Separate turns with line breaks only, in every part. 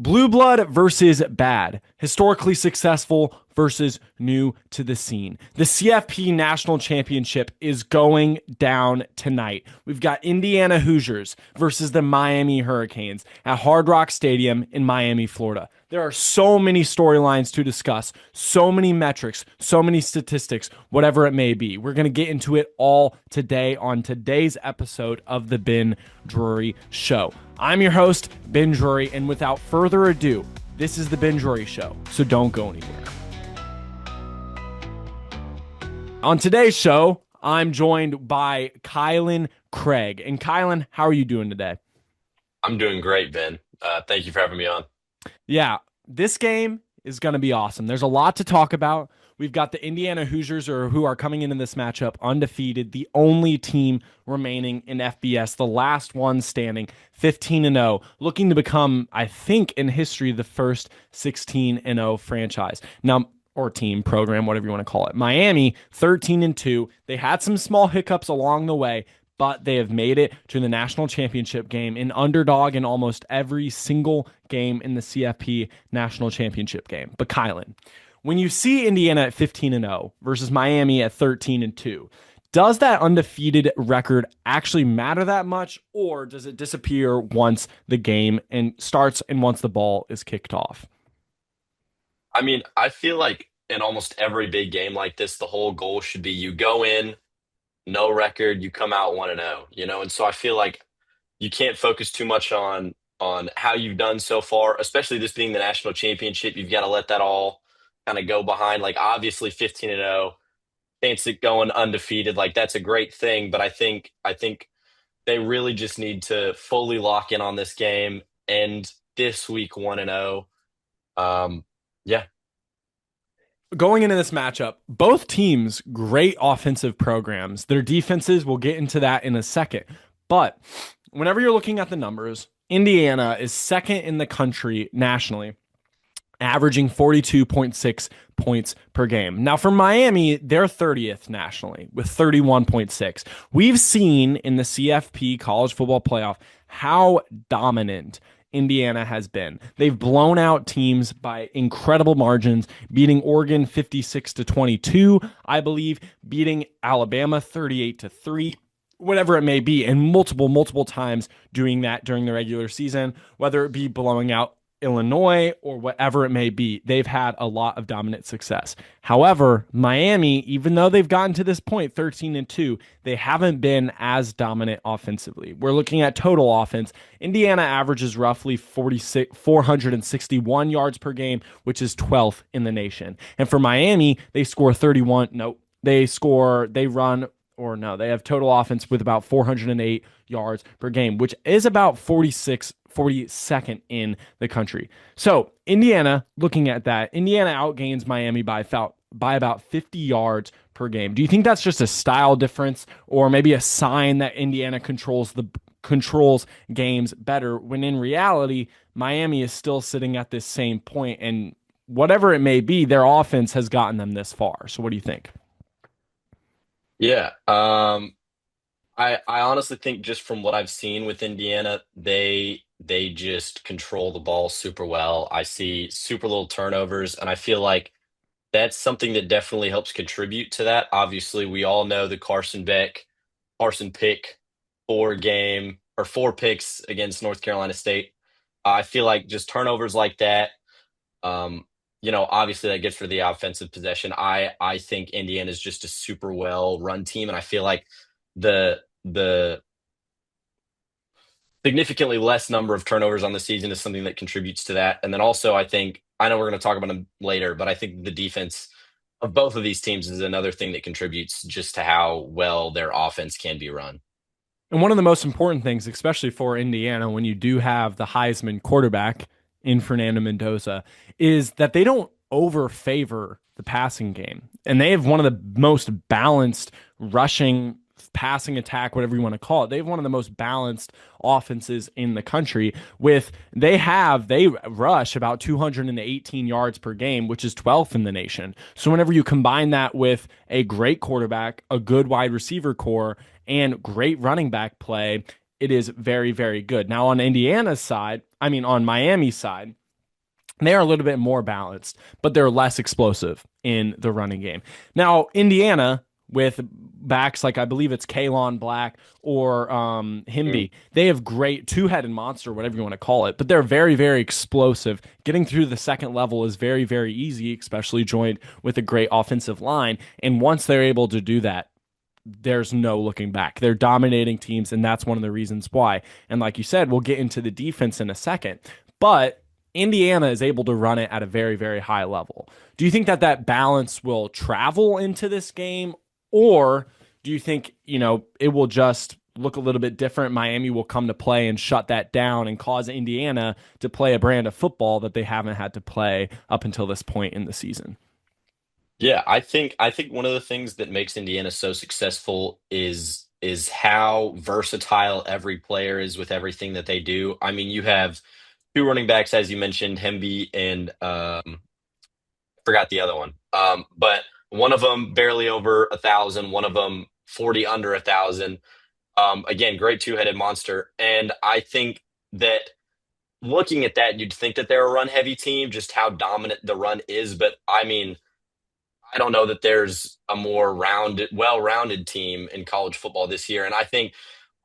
Blue blood versus bad. Historically successful versus new to the scene. The CFP National Championship is going down tonight. We've got Indiana Hoosiers versus the Miami Hurricanes at Hard Rock Stadium in Miami, Florida. There are so many storylines to discuss, so many metrics, so many statistics, whatever it may be. We're going to get into it all today on today's episode of the Ben Drury Show. I'm your host, Ben Drury, and without further ado, this is the Ben Drury Show, so don't go anywhere. On today's show, I'm joined by Kylan Craig. And Kylan, how are you doing today?
I'm doing great, Ben. Thank you for having me on.
Yeah, this game is going to be awesome. There's a lot to talk about. We've got the Indiana Hoosiers who are coming into this matchup undefeated, the only team remaining in FBS, the last one standing, 15-0, looking to become, I think, in history, the first 16-0 franchise. Now, or team, program, whatever you want to call it. Miami, 13-2. They had some small hiccups along the way, but they have made it to the national championship game, an underdog in almost every single game in the CFP national championship game. But Kylan, when you see Indiana at 15-0 versus Miami at 13-2, does that undefeated record actually matter that much, or does it disappear once the game and starts and once the ball is kicked off?
I mean, I feel like in almost every big game like this, the whole goal should be you go in, no record, you come out 1-0, And so I feel like you can't focus too much on how you've done so far, especially this being the national championship. You've got to let that all kind of go behind. Like obviously 15-0, chance of going undefeated, like that's a great thing, but I think they really just need to fully lock in on this game and this week 1-0. Yeah.
Going into this matchup, both teams great offensive programs. Their defenses, we'll get into that in a second. But whenever you're looking at the numbers, Indiana is second in the country nationally, averaging 42.6 points per game. Now, for Miami, they're 30th nationally with 31.6. We've seen in the CFP college football playoff how dominant Indiana has been. They've blown out teams by incredible margins, beating Oregon 56-22, I believe, beating Alabama 38-3, whatever it may be, and multiple times doing that during the regular season, whether it be blowing out Illinois or whatever it may be. They've had a lot of dominant success. However, Miami, even though they've gotten to this point 13-2, they haven't been as dominant offensively. We're looking at total offense. Indiana averages roughly 461 yards per game, which is 12th in the nation. And for Miami, they score 31. Nope. They have total offense with about 408 yards per game, which is about 42nd in the country. So Indiana, looking at that, Indiana outgains Miami by about 50 yards per game. Do you think that's just a style difference, or maybe a sign that Indiana controls games better, when in reality Miami is still sitting at this same point, and whatever it may be, their offense has gotten them this far? So what do you think?
Yeah. I honestly think just from what I've seen with Indiana, they just control the ball super well. I see super little turnovers, and I feel like that's something that definitely helps contribute to that. Obviously, we all know the Carson pick four picks against North Carolina State. I feel like just turnovers like that, obviously that gets for the offensive possession. I think Indiana is just a super well run team, and I feel like the significantly less number of turnovers on the season is something that contributes to that. And then also, I know we're going to talk about them later, but I think the defense of both of these teams is another thing that contributes just to how well their offense can be run.
And one of the most important things, especially for Indiana, when you do have the Heisman quarterback in Fernando Mendoza, is that they don't over favor the passing game. And they have one of the most balanced rushing, passing attack, whatever you want to call it. They have one of the most balanced offenses in the country. They rush about 218 yards per game, which is 12th in the nation. So whenever you combine that with a great quarterback, a good wide receiver core, and great running back play, it is very, very good. Now on Miami's side, They are a little bit more balanced, but they're less explosive in the running game. Now, Indiana, with backs like I believe it's Kalon Black or
Mm.
Himby, they have great two-headed monster, whatever you want to call it, but they're very, very explosive. Getting through the second level is very, very easy, especially joined with a great offensive line. And once they're able to do that, there's no looking back. They're dominating teams, and that's one of the reasons why. And like you said, we'll get into the defense in a second, but Indiana is able to run it at a very, very high level. Do you think that that balance will travel into this game, or do you think, it will just look a little bit different? Miami will come to play and shut that down and cause Indiana to play a brand of football that they haven't had to play up until this point in the season.
Yeah, I think one of the things that makes Indiana so successful is how versatile every player is with everything that they do. I mean, you have two running backs, as you mentioned, Hemby and forgot the other one. But one of them barely over 1,000, one of them 40 under 1,000. Again, great two-headed monster. And I think that looking at that, you'd think that they're a run-heavy team, just how dominant the run is. But I mean, I don't know that there's a more well-rounded team in college football this year. And I think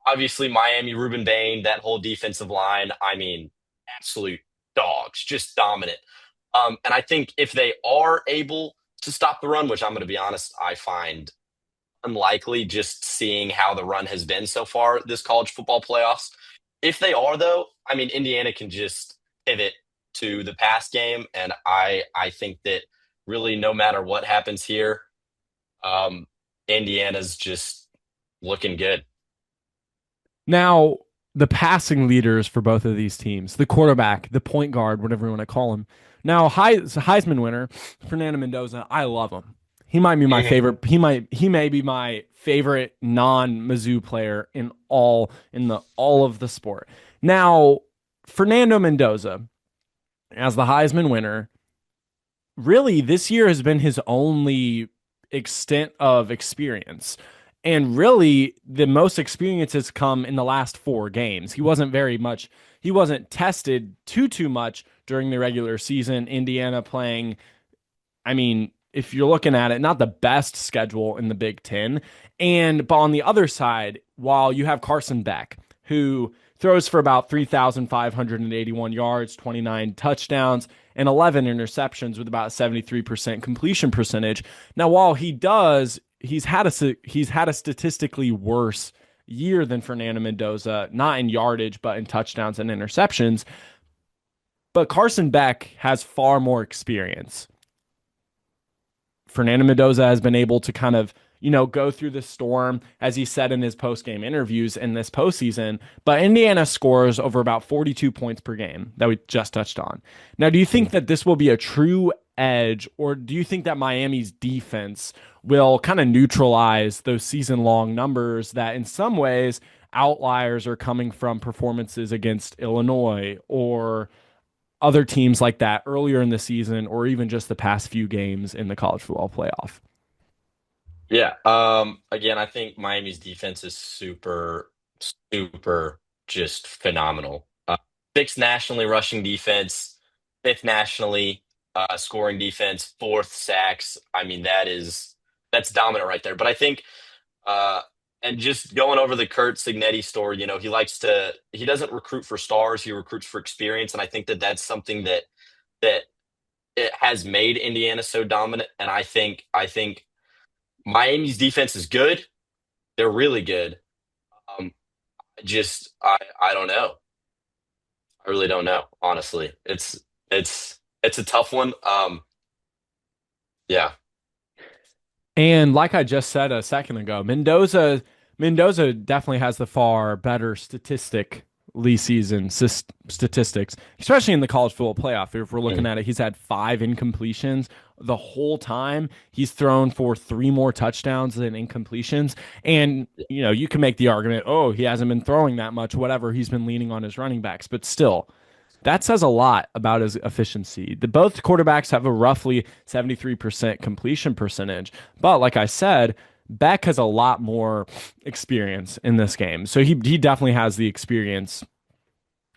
obviously Miami, Ruben Bain, that whole defensive line, I mean, absolute dogs, just dominant. And I think if they are able to stop the run, which I'm going to be honest, I find unlikely just seeing how the run has been so far this college football playoffs. If they are, though, I mean, Indiana can just pivot to the pass game, and I think that really no matter what happens here, um, Indiana's just looking good.
Now, the passing leaders for both of these teams, the quarterback, the point guard, whatever you want to call him. Now, Heisman winner, Fernando Mendoza, I love him. He might be my
Mhm.
favorite. He may be my favorite non-Mizzou player in all of the sport. Now, Fernando Mendoza, as the Heisman winner, really this year has been his only extent of experience. And really, the most experience has come in the last four games. He wasn't tested too much during the regular season. Indiana playing, I mean, if you're looking at it, not the best schedule in the Big Ten. But on the other side, while you have Carson Beck, who throws for about 3,581 yards, 29 touchdowns, and 11 interceptions with about 73% completion percentage. Now, while he's had a statistically worse year than Fernando Mendoza, not in yardage, but in touchdowns and interceptions. But Carson Beck has far more experience. Fernando Mendoza has been able to kind of, go through the storm, as he said in his post game interviews in this postseason. But Indiana scores over about 42 points per game that we just touched on. Now, do you think that this will be a true edge, or do you think that Miami's defense will kind of neutralize those season long numbers that in some ways outliers are coming from performances against Illinois or other teams like that earlier in the season, or even just the past few games in the college football playoff?
Yeah. Again, I think Miami's defense is super, super just phenomenal. Sixth nationally rushing defense, fifth nationally scoring defense, fourth sacks. I mean, that's dominant right there. But I think, uh, and just going over the Kurt Signetti story, he doesn't recruit for stars, he recruits for experience, and I think that that's something that it has made Indiana so dominant. And I think Miami's defense is good. They're really good. Um, I don't know. I really don't know. Honestly, it's a tough one. Yeah,
And like I just said a second ago, Mendoza definitely has the far better statistics, especially in the college football playoff. If we're looking
Mhm.
at it, he's had five incompletions the whole time. He's thrown for three more touchdowns than incompletions. And you can make the argument, oh, he hasn't been throwing that much, whatever. He's been leaning on his running backs, but still, that says a lot about his efficiency. Both quarterbacks have a roughly 73% completion percentage. But like I said, Beck has a lot more experience in this game. So he definitely has the experience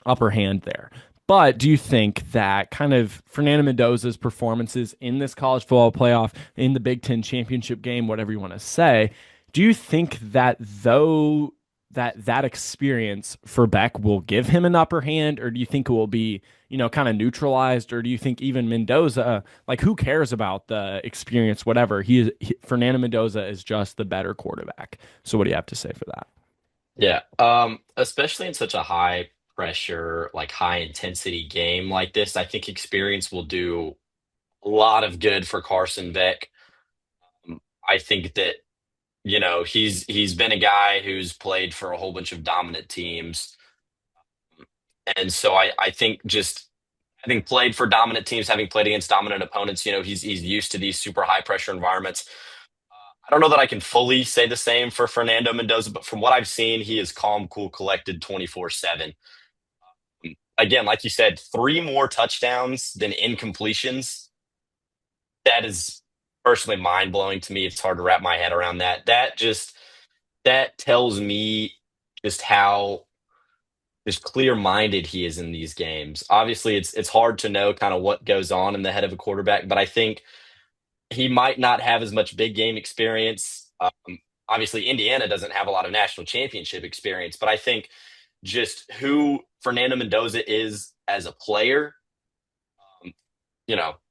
upper hand there. But do you think that kind of Fernando Mendoza's performances in this college football playoff, in the Big Ten championship game, whatever you want to say, do you think that though that experience for Beck will give him an upper hand, or do you think it will be, kind of neutralized, or do you think even Mendoza, like who cares about the experience, whatever? Fernando Mendoza is just the better quarterback. So what do you have to say for that?
Yeah. Especially in such a high pressure, like high intensity game like this, I think experience will do a lot of good for Carson Beck. I think that, he's been a guy who's played for a whole bunch of dominant teams. And so I think just having played for dominant teams, having played against dominant opponents, he's used to these super high pressure environments. I don't know that I can fully say the same for Fernando Mendoza, but from what I've seen, he is calm, cool, collected 24/7. Again, like you said, three more touchdowns than incompletions. That is personally mind blowing to me. It's hard to wrap my head around that. That tells me just how just clear minded he is in these games. Obviously, it's hard to know kind of what goes on in the head of a quarterback, but I think he might not have as much big game experience. Obviously, Indiana doesn't have a lot of national championship experience, but I think just who Fernando Mendoza is as a player,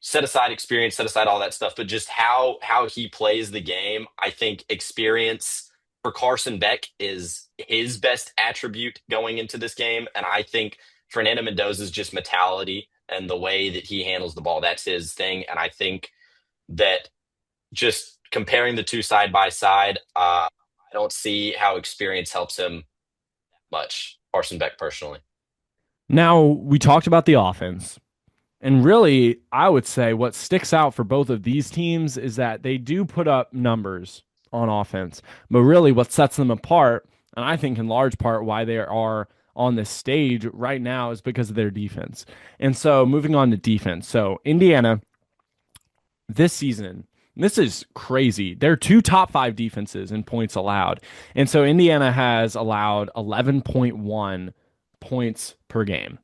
set aside experience, set aside all that stuff, but just how he plays the game, I think experience for Carson Beck is his best attribute going into this game, and I think Fernando Mendoza's just mentality and the way that he handles the ball, that's his thing, and I think that just comparing the two side by side, I don't see how experience helps him much, Carson Beck personally.
Now, we talked about the offense. And really, I would say what sticks out for both of these teams is that they do put up numbers on offense. But really, what sets them apart, and I think in large part why they are on this stage right now, is because of their defense. And so, moving on to defense. So, Indiana, this season, this is crazy. They're two top five defenses in points allowed. And so, Indiana has allowed 11.1 points per game.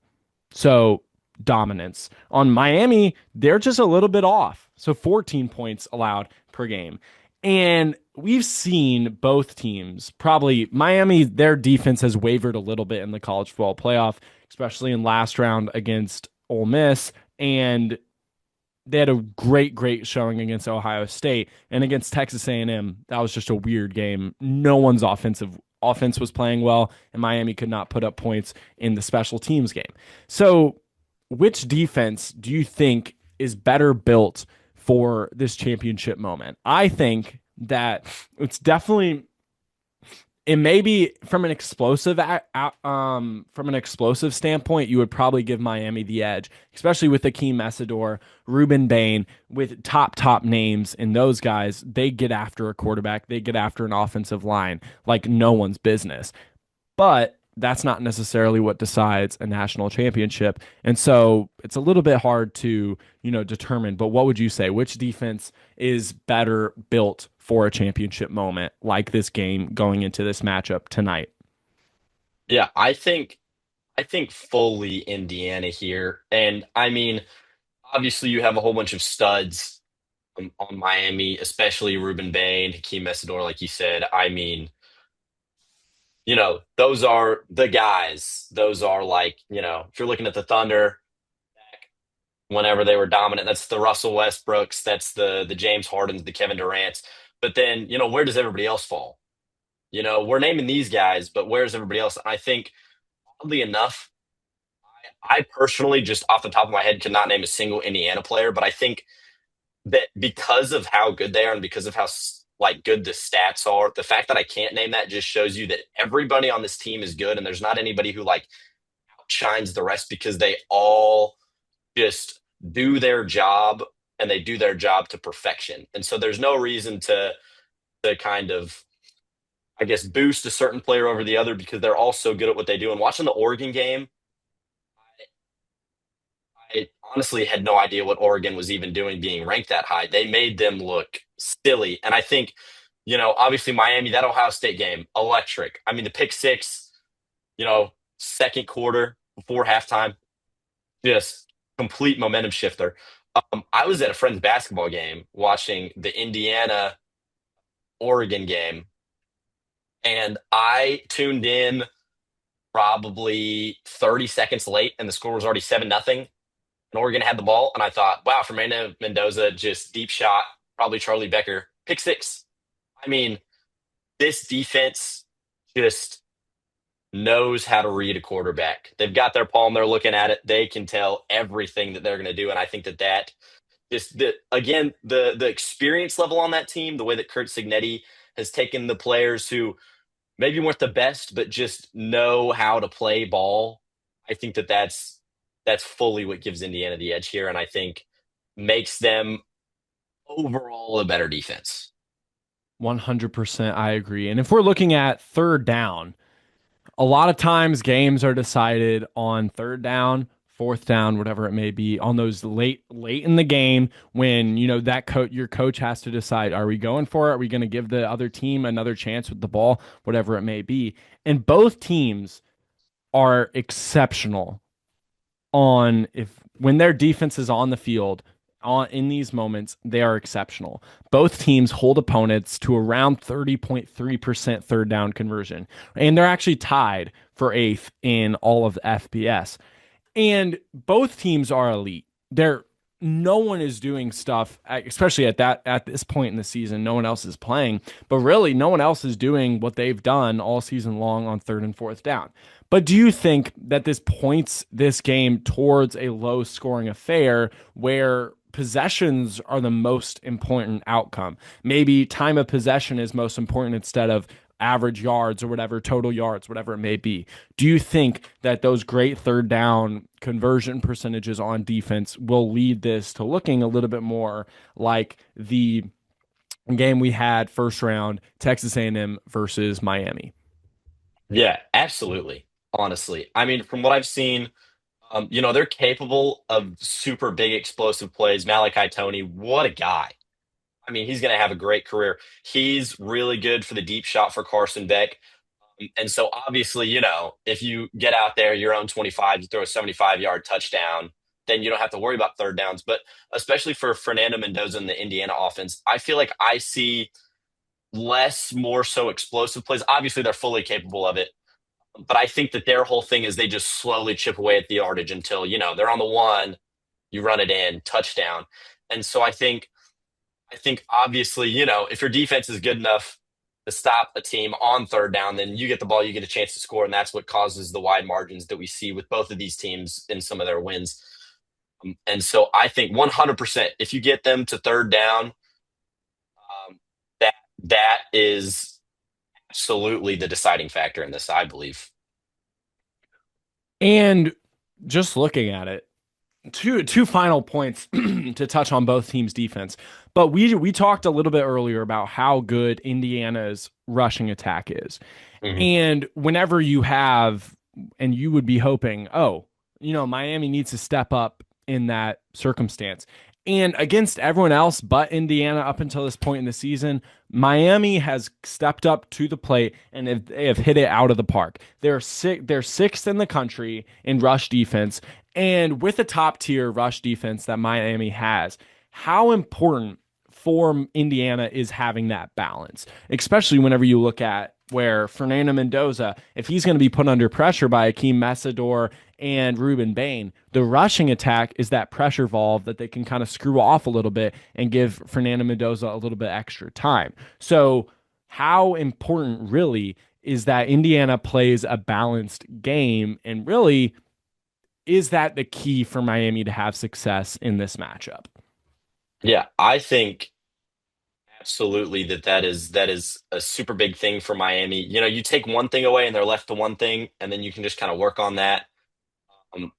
So dominance. On Miami, they're just a little bit off. So 14 points allowed per game. And we've seen both teams, probably Miami, their defense has wavered a little bit in the college football playoff, especially in last round against Ole Miss. And they had a great showing against Ohio State and against Texas A&M. That was just a weird game. No one's offense was playing well, and Miami could not put up points in the special teams game. So, which defense do you think is better built for this championship moment? I think that it's definitely it may be from an explosive standpoint, you would probably give Miami the edge, especially with Akeem Messidor, Ruben Bain, with top names in those guys. They get after a quarterback, they get after an offensive line like no one's business. But that's not necessarily what decides a national championship. And so it's a little bit hard to, determine. But what would you say? Which defense is better built for a championship moment like this game going into this matchup tonight?
Yeah, I think fully Indiana here. And I mean, obviously you have a whole bunch of studs on Miami, especially Ruben Bain, Hakeem Messidor, like you said. I mean, those are the guys. Those are like, if you're looking at the Thunder, whenever they were dominant, that's the Russell Westbrooks, that's the James Hardens, the Kevin Durant's. But then, where does everybody else fall? We're naming these guys, but where's everybody else? I think, oddly enough, I personally, just off the top of my head, cannot name a single Indiana player, but I think that because of how good they are and because of how like good the stats are, the fact that I can't name that just shows you that everybody on this team is good, and there's not anybody who like shines the rest because they all just do their job and they do their job to perfection. And so there's no reason to kind of, I guess, boost a certain player over the other because they're all so good at what they do. And watching the Oregon game, I honestly had no idea what Oregon was even doing being ranked that high. They made them look silly. And I think, obviously Miami, that Ohio State game, electric. I mean, the pick six, second quarter before halftime. just complete momentum shifter. I was at a friend's basketball game watching the Indiana Oregon game, and I tuned in probably 30 seconds late, and the score was already 7-0. And Oregon had the ball, and I thought, wow, Fernando Mendoza just deep shot, probably Charlie Becker, pick six. I mean, this defense just knows how to read a quarterback. They've got their palm, they're looking at it, they can tell everything that they're going to do, and I think that just again the experience level on that team, the way that Kurt Signetti has taken the players who maybe weren't the best, but just know how to play ball. I think that's fully what gives Indiana the edge here, and I think makes them overall a better defense.
100% I agree. And if we're looking at third down, a lot of times games are decided on third down, fourth down, whatever it may be, on those late in the game when that your coach has to decide, are we going for it? Are we going to give the other team another chance with the ball, whatever it may be? And both teams are exceptional on if when their defense is on the field on in these moments, they are exceptional. Both teams hold opponents to around 30.3% third down conversion, and they're actually tied for eighth in all of the FBS. And both teams are elite. They're No one is doing stuff, especially at this point in the season. No one else is playing, but really, no one else is doing what they've done all season long on third and fourth down. But do you think that this points this game towards a low scoring affair where possessions are the most important outcome? Maybe time of possession is most important instead of average yards or whatever, total yards, whatever it may be. Do you think that those great third down conversion percentages on defense will lead this to looking a little bit more like the game we had first round, Texas A&M versus Miami?
Yeah, absolutely. Honestly, I mean, from what I've seen, they're capable of super big explosive plays. Malachi Tony, what a guy! I mean, he's going to have a great career. He's really good for the deep shot for Carson Beck. And so obviously, if you get out there, your own 25, you throw a 75-yard touchdown, then you don't have to worry about third downs. But especially for Fernando Mendoza and the Indiana offense, I feel like I see less, more so explosive plays. Obviously, they're fully capable of it. But I think that their whole thing is they just slowly chip away at the yardage until, they're on the one, you run it in, touchdown. And so I think obviously, if your defense is good enough to stop a team on third down, then you get the ball, you get a chance to score, and that's what causes the wide margins that we see with both of these teams in some of their wins. And so I think 100%, if you get them to third down, that is absolutely the deciding factor in this, I believe.
And just looking at it, two final points to touch on both teams' defense. But we talked a little bit earlier about how good Indiana's rushing attack is.
Mhm.
And whenever and you would be hoping, oh, Miami needs to step up in that circumstance. And against everyone else but Indiana up until this point in the season, Miami has stepped up to the plate and they have hit it out of the park. They're sixth in the country in rush defense, and with a top tier rush defense that Miami has, how important for Indiana is having that balance, especially whenever you look at where Fernando Mendoza, if he's going to be put under pressure by Akeem Messidor and Ruben Bain, the rushing attack is that pressure valve that they can kind of screw off a little bit and give Fernando Mendoza a little bit extra time. So, how important really is that Indiana plays a balanced game? And really, is that the key for Miami to have success in this matchup?
Yeah, I think absolutely that is a super big thing for Miami. You take one thing away and they're left to one thing, and then you can just kind of work on that. Um,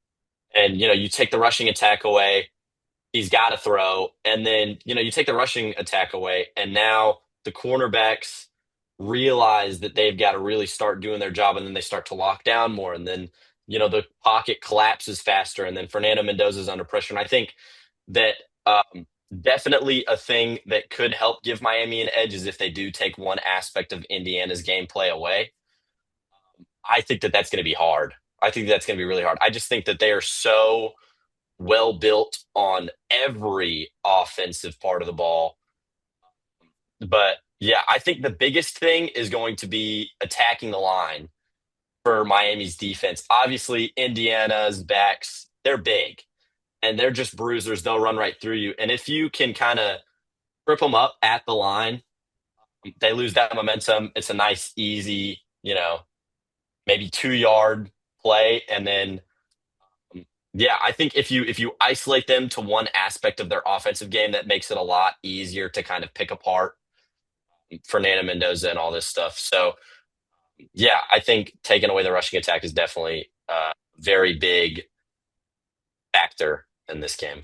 and you take the rushing attack away, he's got to throw. And then, you take the rushing attack away, and now the cornerbacks realize that they've got to really start doing their job, and then they start to lock down more. And then, the pocket collapses faster, and then Fernando Mendoza's under pressure. And I think that definitely a thing that could help give Miami an edge is if they do take one aspect of Indiana's gameplay away. I think that that's going to be hard. I think that's going to be really hard. I just think that they are so well built on every offensive part of the ball. But yeah, I think the biggest thing is going to be attacking the line for Miami's defense. Obviously, Indiana's backs, they're big and they're just bruisers. They'll run right through you. And if you can kind of trip them up at the line, they lose that momentum. It's a nice, easy, maybe 2 yard play. And then, yeah, I think if you isolate them to one aspect of their offensive game, that makes it a lot easier to kind of pick apart Fernando Mendoza and all this stuff. So, yeah, I think taking away the rushing attack is definitely a very big factor in this game.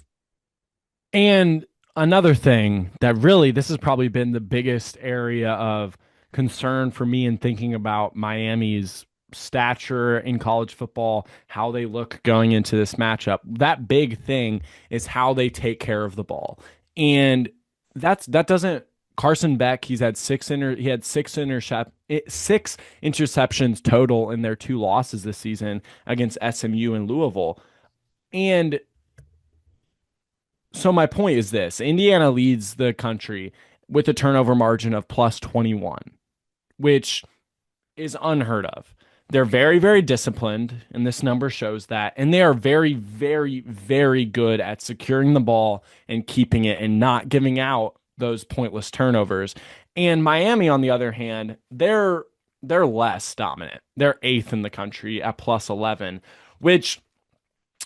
And another thing that really, this has probably been the biggest area of concern for me in thinking about Miami's stature in college football, how they look going into this matchup. That big thing is how they take care of the ball. And that doesn't Carson Beck, he had six interceptions total in their two losses this season against SMU and Louisville. And so my point is this: Indiana leads the country with a turnover margin of plus 21, which is unheard of. They're very, very disciplined, and this number shows that. And they are very, very, very good at securing the ball and keeping it and not giving out those pointless turnovers. And Miami, on the other hand, they're less dominant. They're eighth in the country at plus 11, which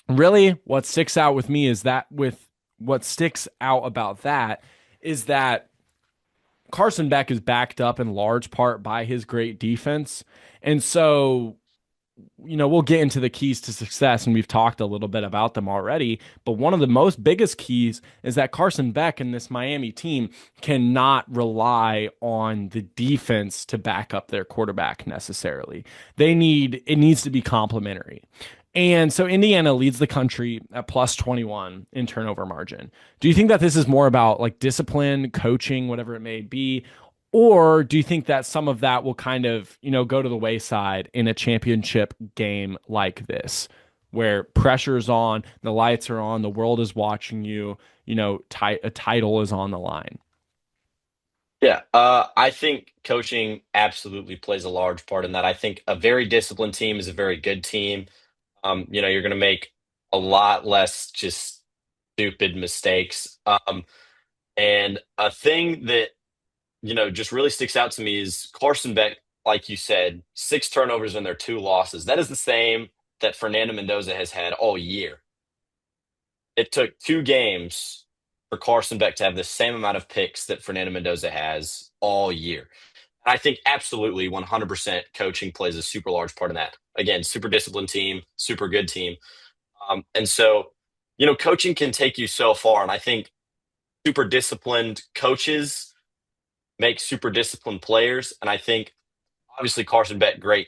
really what sticks out with me is that with what sticks out about that is that Carson Beck is backed up in large part by his great defense. And so, we'll get into the keys to success, and we've talked a little bit about them already. But one of the most biggest keys is that Carson Beck and this Miami team cannot rely on the defense to back up their quarterback necessarily. It needs to be complementary. And so Indiana leads the country at plus 21 in turnover margin. Do you think that this is more about like discipline, coaching, whatever it may be? Or do you think that some of that will kind of, go to the wayside in a championship game like this, where pressure's on, the lights are on, the world is watching you, a title is on the line?
Yeah, I think coaching absolutely plays a large part in that. I think a very disciplined team is a very good team. You're going to make a lot less just stupid mistakes. And a thing that, just really sticks out to me is Carson Beck, like you said, 6 turnovers in their 2 losses. That is the same that Fernando Mendoza has had all year. It took 2 games for Carson Beck to have the same amount of picks that Fernando Mendoza has all year. I think absolutely 100% coaching plays a super large part in that. Again, super disciplined team, super good team. And so, coaching can take you so far. And I think super disciplined coaches make super disciplined players. And I think obviously Carson Beck, great,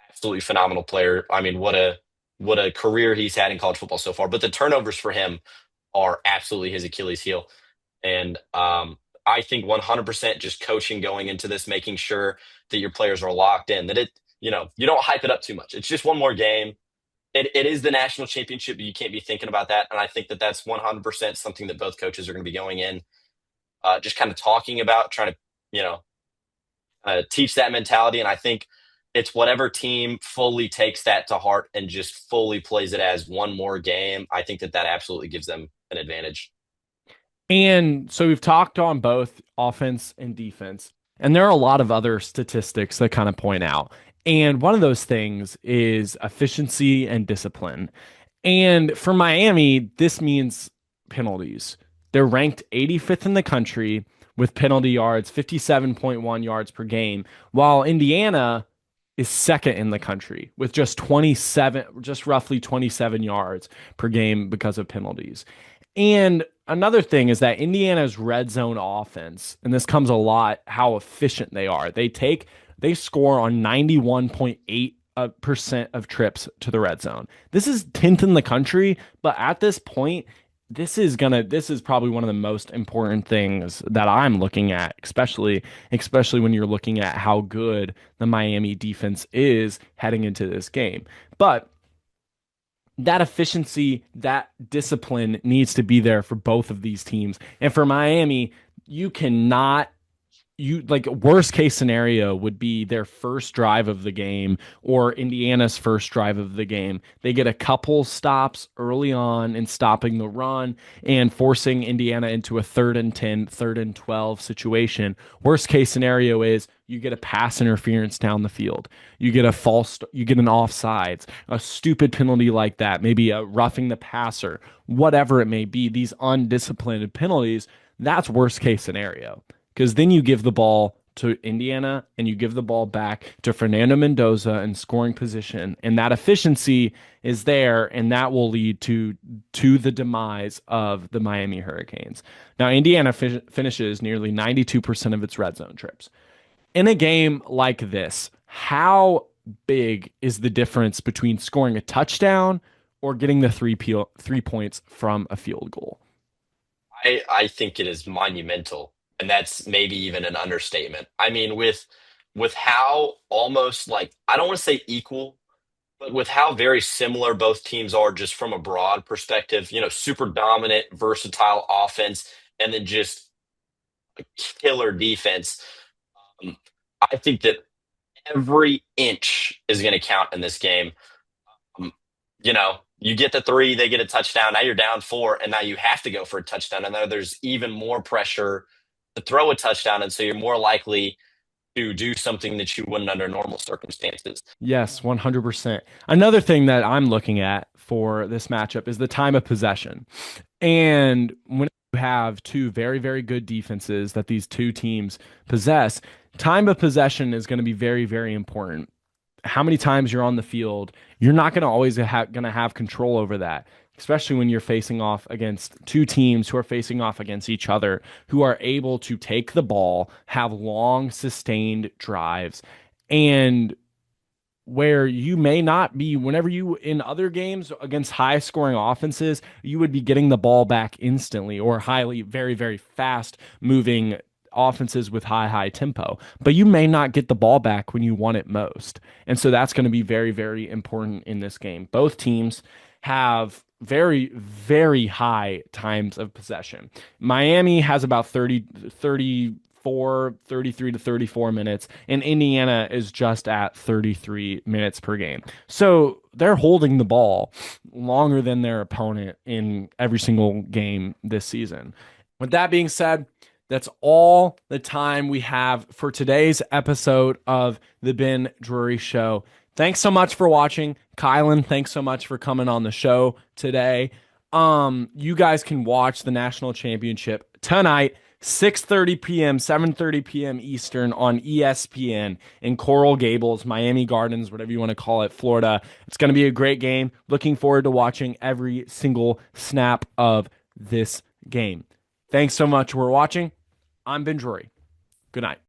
absolutely phenomenal player. I mean, what a career he's had in college football so far. But the turnovers for him are absolutely his Achilles heel. And I think 100% just coaching going into this, making sure that your players are locked in, that you don't hype it up too much. It's just one more game. It is the national championship, but you can't be thinking about that. And I think that that's 100% something that both coaches are going to be going in, just kind of talking about, trying to, teach that mentality. And I think it's whatever team fully takes that to heart and just fully plays it as one more game. I think that absolutely gives them an advantage.
And so we've talked on both offense and defense, and there are a lot of other statistics that kind of point out. And one of those things is efficiency and discipline. And for Miami, this means penalties. They're ranked 85th in the country with penalty yards, 57.1 yards per game, while Indiana is second in the country with just roughly 27 yards per game because of penalties. And another thing is that Indiana's red zone offense, and this comes a lot how efficient they are. They score on 91.8% of trips to the red zone. This is 10th in the country, but at this point, this is probably one of the most important things that I'm looking at, especially when you're looking at how good the Miami defense is heading into this game. But that efficiency, that discipline needs to be there for both of these teams. And for Miami, you cannot you like worst case scenario would be their first drive of the game or Indiana's first drive of the game. They get a couple stops early on in stopping the run and forcing Indiana into a 3rd and 10, 3rd and 12 situation. Worst case scenario is you get a pass interference down the field. You get an offsides, a stupid penalty like that, maybe a roughing the passer, whatever it may be, these undisciplined penalties, that's worst case scenario because then you give the ball to Indiana and you give the ball back to Fernando Mendoza in scoring position, and that efficiency is there, and that will lead to the demise of the Miami Hurricanes. Now, Indiana finishes nearly 92% of its red zone trips. In a game like this, how big is the difference between scoring a touchdown or getting the 3 points from a field goal?
I think it is monumental, and that's maybe even an understatement. I mean, with how almost like I don't want to say equal, but with how very similar both teams are just from a broad perspective, super dominant, versatile offense, and then just killer defense. Um, I think that every inch is going to count in this game. You get the three, they get a touchdown. Now you're down four, and now you have to go for a touchdown. And now there's even more pressure to throw a touchdown. And so you're more likely to do something that you wouldn't under normal circumstances.
Yes, 100%. Another thing that I'm looking at for this matchup is the time of possession. And when you have two very, very good defenses that these two teams possess, time of possession is going to be very, very important. How many times you're on the field, you're not going to always going to have control over that, especially when you're facing off against two teams who are facing off against each other, who are able to take the ball, have long, sustained drives, and where you may not be whenever you in other games against high scoring offenses, you would be getting the ball back instantly or highly, very, very fast moving offenses with high tempo, but you may not get the ball back when you want it most. And so that's going to be very, very important in this game. Both teams have very, very high times of possession. Miami has about 33 to 34 minutes, and Indiana is just at 33 minutes per game. So they're holding the ball longer than their opponent in every single game this season. With that being said, that's all the time we have for today's episode of the Ben Drury Show. Thanks so much for watching. Kylan, thanks so much for coming on the show today. You guys can watch the national championship tonight, 6:30 p.m., 7:30 p.m. Eastern on ESPN in Coral Gables, Miami Gardens, whatever you want to call it, Florida. It's going to be a great game. Looking forward to watching every single snap of this game. Thanks so much for watching. I'm Ben Drury. Good night.